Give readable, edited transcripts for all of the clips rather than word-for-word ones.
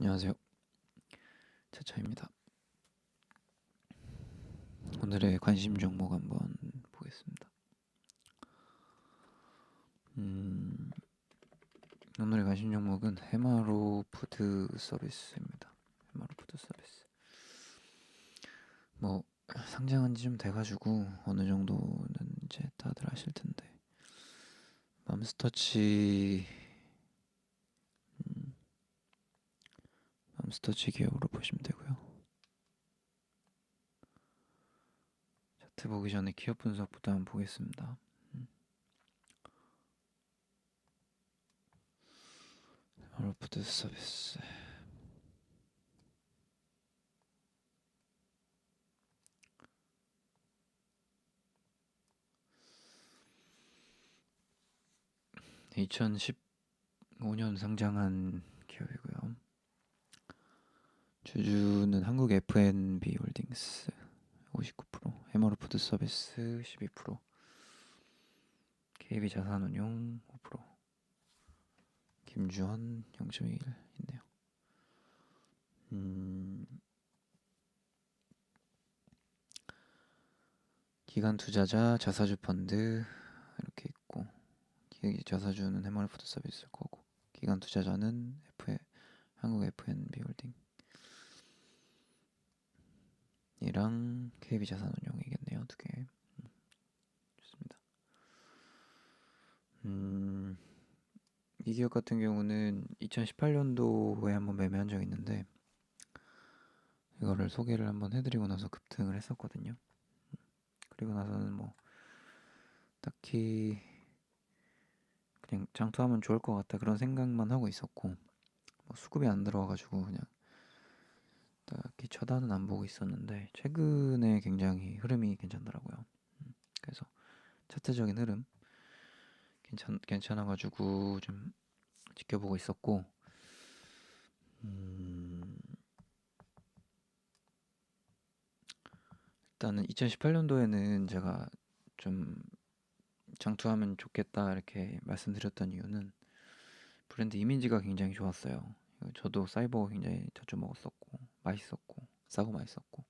안녕하세요. 차차입니다. 오늘의 관심 종목 한번 보겠습니다. 오늘의 관심 종목은 해마로 푸드 서비스입니다. 해마로 푸드 서비스. 뭐 상장한 지 좀 돼가지고 어느 정도는 이제 다들 아실 텐데 맘스터치 기업으로 보시면 되고요. 차트 보기 전에 기업 분석부터 한번 보겠습니다. 해마로 푸드 서비스. 네, 2015년 상장한 기업이고요. 주주는 한국 F&B 홀딩스 59%, 해머로 푸드 서비스 12%, KB 자산운용 5%, 김주원 0.1 있네요. 기관 투자자 자사주 펀드 이렇게 있고, 자사주는 해머로 푸드 서비스일 거고, 기관 투자자는 한국 F&B 홀딩 이랑 KB 자산운용이겠네요. 두 개. 좋습니다. 이 기업 같은 경우는 2018년도에 한번 매매한 적이 있는데 이거를 소개를 한번 해드리고 나서 급등을 했었거든요. 그리고 나서는 뭐 딱히 그냥 장투하면 좋을 것 같다 그런 생각만 하고 있었고, 뭐 수급이 안 들어와가지고 그냥 딱히 쳐다는 안 보고 있었는데 최근에 굉장히 흐름이 괜찮더라고요. 그래서 차트적인 흐름 괜찮아가지고 좀 지켜보고 있었고, 일단은 2018년도에는 제가 좀 장투하면 좋겠다 이렇게 말씀드렸던 이유는 브랜드 이미지가 굉장히 좋았어요. 저도 사이버 굉장히 자주 먹었었고 맛있었고 싸고 맛있었고,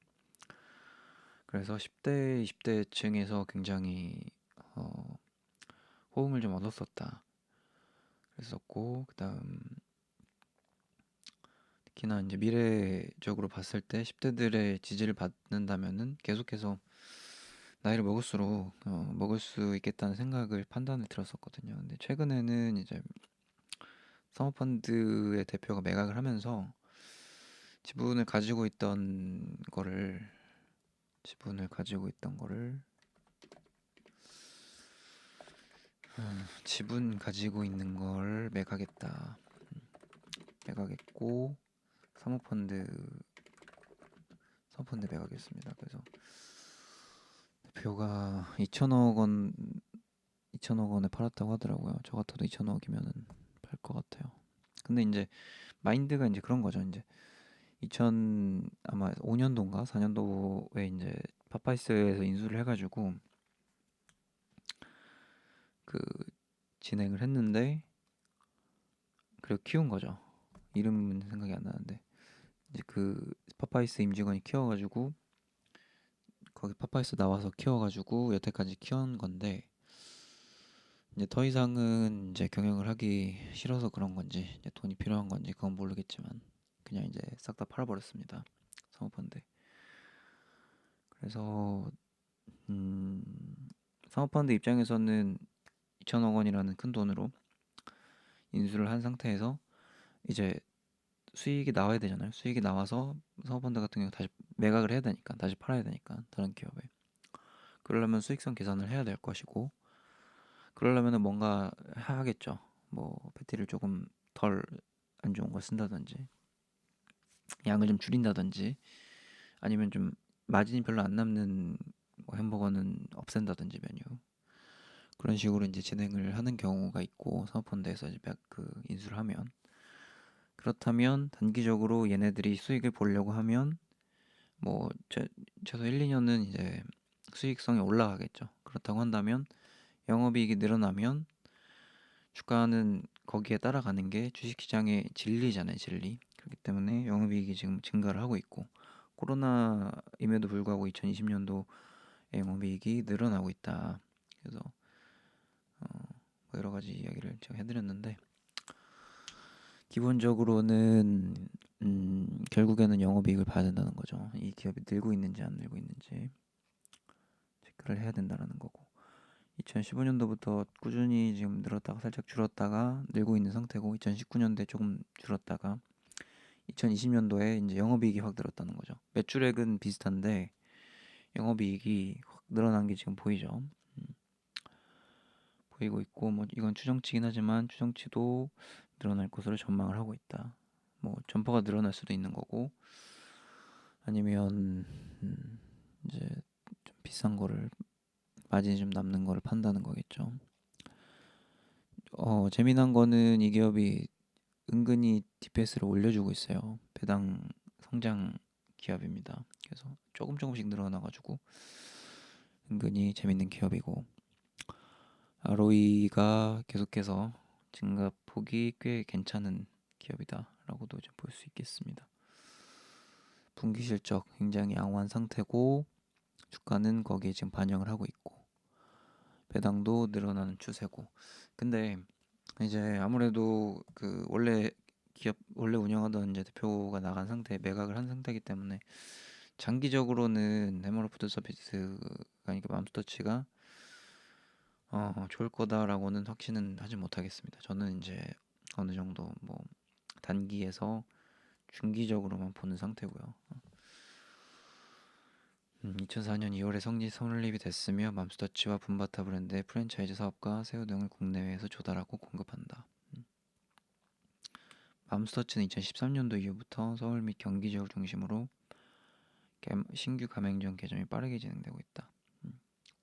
그래서 10대, 20대 층에서 굉장히 호응을 좀 얻었었다 그랬었고, 그다음 특히나 이제 미래적으로 봤을 때 10대들의 지지를 받는다면은 계속해서 나이를 먹을수록 먹을 수 있겠다는 생각을 판단을 들었었거든요. 근데 최근에는 이제 사모펀드의 대표가 매각을 하면서 지분을 가지고 있던 거를 지분을 가지고 있던 거를 지분 가지고 있는 걸 매각했다. 매각했고 사모펀드 매각했습니다. 그래서 대표가 2천억 원에 팔았다고 하더라고요. 저 같아도 2천억이면은 팔 것 같아요. 근데 이제 마인드가 이제 그런 거죠. 이제 아마 5년도인가 4년도에 이제 파파이스에서 인수를 해가지고 그 진행을 했는데, 그리고 키운 거죠. 이름은 생각이 안 나는데 이제 그 파파이스 임직원이 키워가지고 거기 파파이스 나와서 키워가지고 여태까지 키운 건데, 이제 더 이상은 이제 경영을 하기 싫어서 그런 건지 이제 돈이 필요한 건지 그건 모르겠지만 그냥 이제 싹 다 팔아버렸습니다. 사모펀드. 그래서 음, 사모펀드 입장에서는 2천억 원이라는 큰 돈으로 인수를 한 상태에서 이제 수익이 나와야 되잖아요. 수익이 나와서 사모펀드 같은 경우 다시 매각을 해야 되니까, 다시 팔아야 되니까 다른 기업에. 그러려면 수익성 계산을 해야 될 것이고, 그러려면 뭔가 하겠죠. 뭐 패티를 조금 덜 안 좋은 거 쓴다든지, 양을 좀 줄인다든지, 아니면 좀 마진이 별로 안 남는 뭐 햄버거는 없앤다든지 메뉴, 그런 식으로 이제 진행을 하는 경우가 있고, 사모펀드에서 이제 그 인수를 하면, 그렇다면 단기적으로 얘네들이 수익을 보려고 하면 뭐 최소 1, 2년은 이제 수익성이 올라가겠죠. 그렇다고 한다면 영업이익이 늘어나면 주가는 거기에 따라가는 게 주식시장의 진리잖아요, 진리. 그렇기 때문에 영업이익이 지금 증가를 하고 있고, 코로나임에도 불구하고 2020년도에 영업이익이 늘어나고 있다. 그래서 뭐 여러 가지 이야기를 제가 해드렸는데, 기본적으로는 결국에는 영업이익을 봐야 된다는 거죠. 이 기업이 늘고 있는지 안 늘고 있는지 체크를 해야 된다는 거고, 2015년도부터 꾸준히 지금 늘었다가 살짝 줄었다가 늘고 있는 상태고, 2019년도에 조금 줄었다가 2020년도에 이제 영업이익이 확 늘었다는 거죠. 매출액은 비슷한데 영업이익이 확 늘어난 게 지금 보이죠. 보이고 있고, 뭐 이건 추정치긴 하지만 추정치도 늘어날 것으로 전망을 하고 있다. 뭐 점포가 늘어날 수도 있는 거고, 아니면 이제 좀 비싼 거를, 마진이 좀 남는 거를 판다는 거겠죠. 재미난 거는 이 기업이 은근히 DPS를 올려주고 있어요. 배당 성장 기업입니다. 그래서 조금씩 늘어나가지고 은근히 재밌는 기업이고, ROE가 계속해서 증가폭이 꽤 괜찮은 기업이다라고도 좀 볼 수 있겠습니다. 분기 실적 굉장히 양호한 상태고, 주가는 거기에 지금 반영을 하고 있고, 배당도 늘어나는 추세고. 근데 이제 아무래도 그 원래 운영하던 이제 대표가 나간 상태, 매각을 한 상태이기 때문에 장기적으로는 해머로푸드 서비스가, 그러니까 맘스터치가 좋을 거다라고는 확신은 하지 못하겠습니다. 저는 이제 어느 정도 뭐 단기에서 중기적으로만 보는 상태고요. 2004년 2월에 설립이 됐으며, 맘스터치와 붐바타 브랜드의 프랜차이즈 사업과 새우 등을 국내외에서 조달하고 공급한다. 맘스터치는 2013년도 이후부터 서울 및 경기 지역을 중심으로 신규 가맹점 개점이 빠르게 진행되고 있다.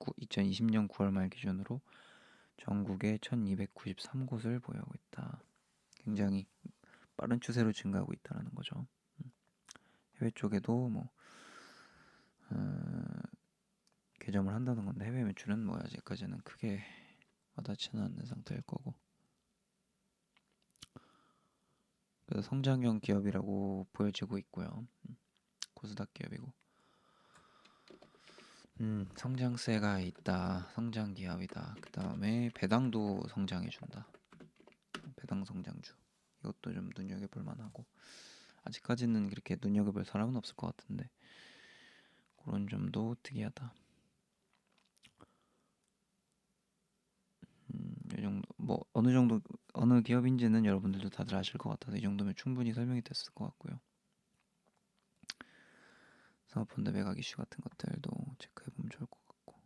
2020년 9월 말 기준으로 전국에 1293곳을 보유하고 있다. 굉장히 빠른 추세로 증가하고 있다는 거죠. 해외 쪽에도 뭐 개점을 한다는 건데, 해외 매출은 뭐 아직까지는 크게 와닿지는 않는 상태일 거고, 그래서 성장형 기업이라고 보여지고 있고요. 코스닥 기업이고, 성장세가 있다, 성장 기업이다. 그 다음에 배당도 성장해준다, 배당 성장주. 이것도 좀 눈여겨볼 만하고, 아직까지는 그렇게 눈여겨볼 사람은 없을 것 같은데 그런 점도 특이하다. 이 정도, 뭐 어느 정도 어느 기업인지는 여러분들도 다들 아실 것 같아서 이 정도면 충분히 설명이 됐을 것 같고요. 사모펀드 매각 이슈 같은 것들도 체크해보면 좋을 것 같고,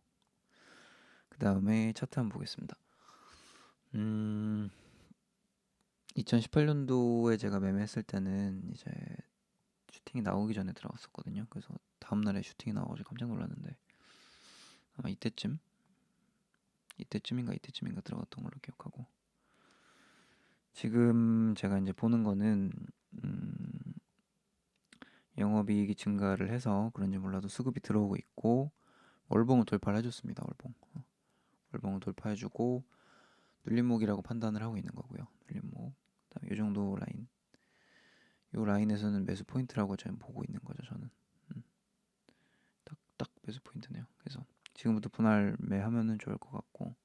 그 다음에 차트 한번 보겠습니다. 2018년도에 제가 매매했을 때는 이제 슈팅이 나오기 전에 들어갔었거든요. 그래서 다음날에 슈팅이 나와가지고 깜짝 놀랐는데, 아마 이때쯤인가 들어갔던 걸로 기억하고, 지금 제가 이제 보는 거는 영업이익이 증가를 해서 그런지 몰라도 수급이 들어오고 있고, 월봉을 돌파를 해줬습니다. 월봉을 돌파해주고 눌림목이라고 판단을 하고 있는 거고요. 눌림목. 그다음에 이 정도 라인, 이 라인에서는 매수 포인트라고 저는 보고 있는 거죠. 저는 딱 매수 포인트네요. 그래서 지금부터 분할 매하면은 좋을 것 같고,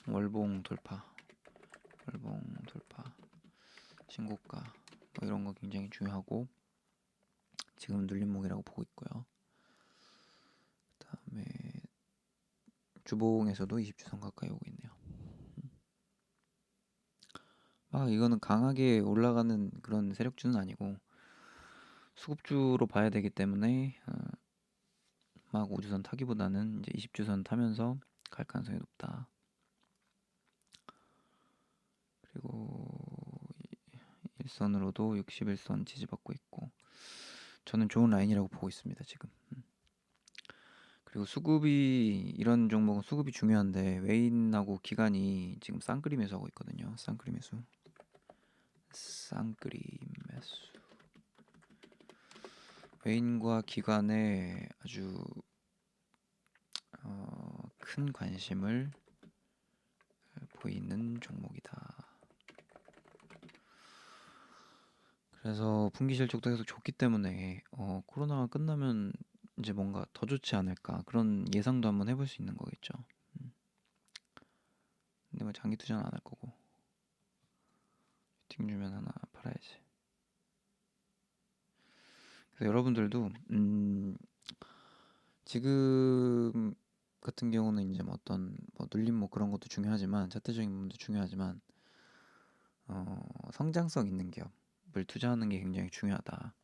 월봉 돌파, 신고가, 뭐 이런 거 굉장히 중요하고, 지금 눌림목이라고 보고 있고요. 그다음에 주봉에서도 20주선 가까이 오고 있네요. 이거는 강하게 올라가는 그런 세력주는 아니고 수급주로 봐야 되기 때문에, 막 5주선 타기보다는 이제 20주선 타면서 갈 가능성이 높다. 그리고 일선으로도 61선 지지받고 있고, 저는 좋은 라인이라고 보고 있습니다 지금. 그리고 수급이, 이런 종목은 수급이 중요한데 외인하고 기관이 지금 쌍끌이 매수하고 있거든요. 쌍끌이 매수. 외인과 기관의 아주 큰 관심을 보이는 종목이다. 그래서 분기 실적도 계속 좋기 때문에 코로나가 끝나면 이제 뭔가 더 좋지 않을까 그런 예상도 한번 해볼 수 있는 거겠죠. 음. 근데 뭐 장기 투자는 안 할 거고 팅 주면 하나 팔아야지. 그래서 여러분들도 지금 같은 경우는 이제 뭐 어떤 뭐 눌림 뭐 그런 것도 중요하지만 자체적인 부분도 중요하지만 성장성 있는 기업을 투자하는 게 굉장히 중요하다.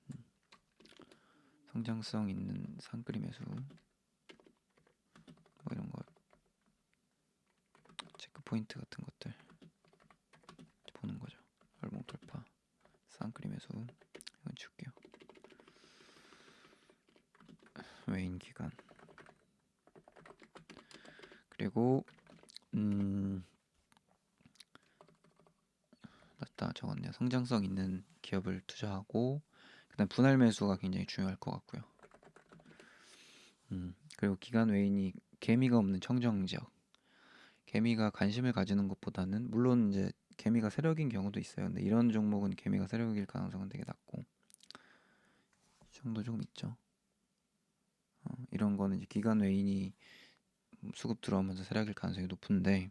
성장성 있는 상그림 매수 뭐 이런 거 체크 포인트 같은 것들 보는 거죠. 월봉 돌파, 쌍그림 매수 이건 줄게요. 외인 기간 그리고 맞다 적었네요. 성장성 있는 기업을 투자하고 그다음 분할 매수가 굉장히 중요할 것 같고요. 그리고 기간 외인이 개미가 없는 청정 지역. 개미가 관심을 가지는 것보다는 물론 이제 개미가 세력인 경우도 있어요. 근데 이런 종목은 개미가 세력일 가능성은 되게 낮고 이 정도 좀 있죠. 이런 거는 이제 기간 외인이 수급 들어오면서 세력일 가능성이 높은데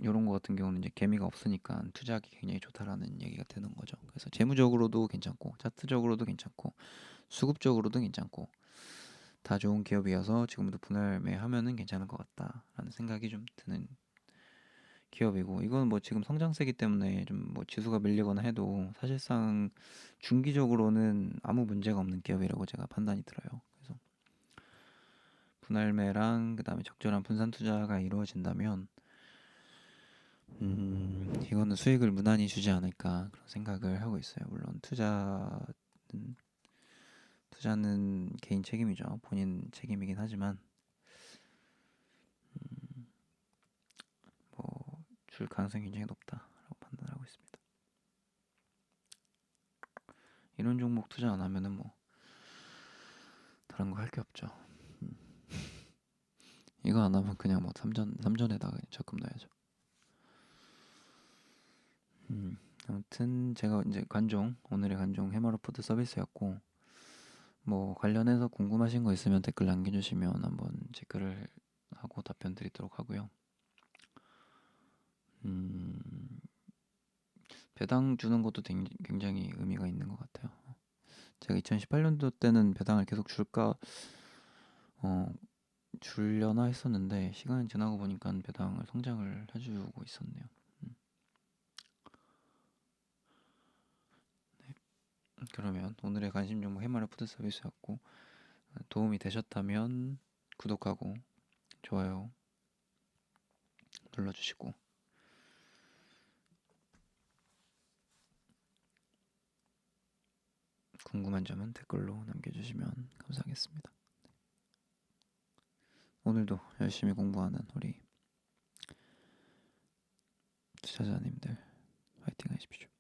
이런 거 같은 경우는 이제 개미가 없으니까 투자하기 굉장히 좋다라는 얘기가 되는 거죠. 그래서 재무적으로도 괜찮고 차트적으로도 괜찮고 수급적으로도 괜찮고 다 좋은 기업이어서 지금부터 분할 매하면은 괜찮을 것 같다라는 생각이 좀 드는 기업이고 이건 뭐 지금 성장세기 때문에 좀 뭐 지수가 밀리거나 해도 사실상 중기적으로는 아무 문제가 없는 기업이라고 제가 판단이 들어요. 그래서 분할매랑 그다음에 적절한 분산 투자가 이루어진다면 이거는 수익을 무난히 주지 않을까 그런 생각을 하고 있어요. 물론 투자는 개인 책임이죠. 본인 책임이긴 하지만 뭐 줄 가능성이 굉장히 높다라고 판단하고 있습니다. 이런 종목 투자 안 하면은 뭐 다른 거 할 게 없죠. 이거 안 하면 그냥 뭐 삼전에다가 그냥 적금 넣어야죠. 아무튼 제가 이제 오늘의 관종 해머러푸드 서비스였고 뭐 관련해서 궁금하신 거 있으면 댓글 남겨주시면 한번 체크를 하고 답변 드리도록 하고요. 음, 배당 주는 것도 굉장히 의미가 있는 것 같아요. 제가 2018년도 때는 배당을 계속 어, 줄려나 했었는데 시간이 지나고 보니까 배당을 성장을 해주고 있었네요. 네. 그러면 오늘의 관심 종목 해마라 푸드 서비스였고 도움이 되셨다면 구독하고 좋아요 눌러주시고 궁금한 점은 댓글로 남겨주시면 감사하겠습니다. 오늘도 열심히 공부하는 우리 투자자님들 화이팅 하십시오.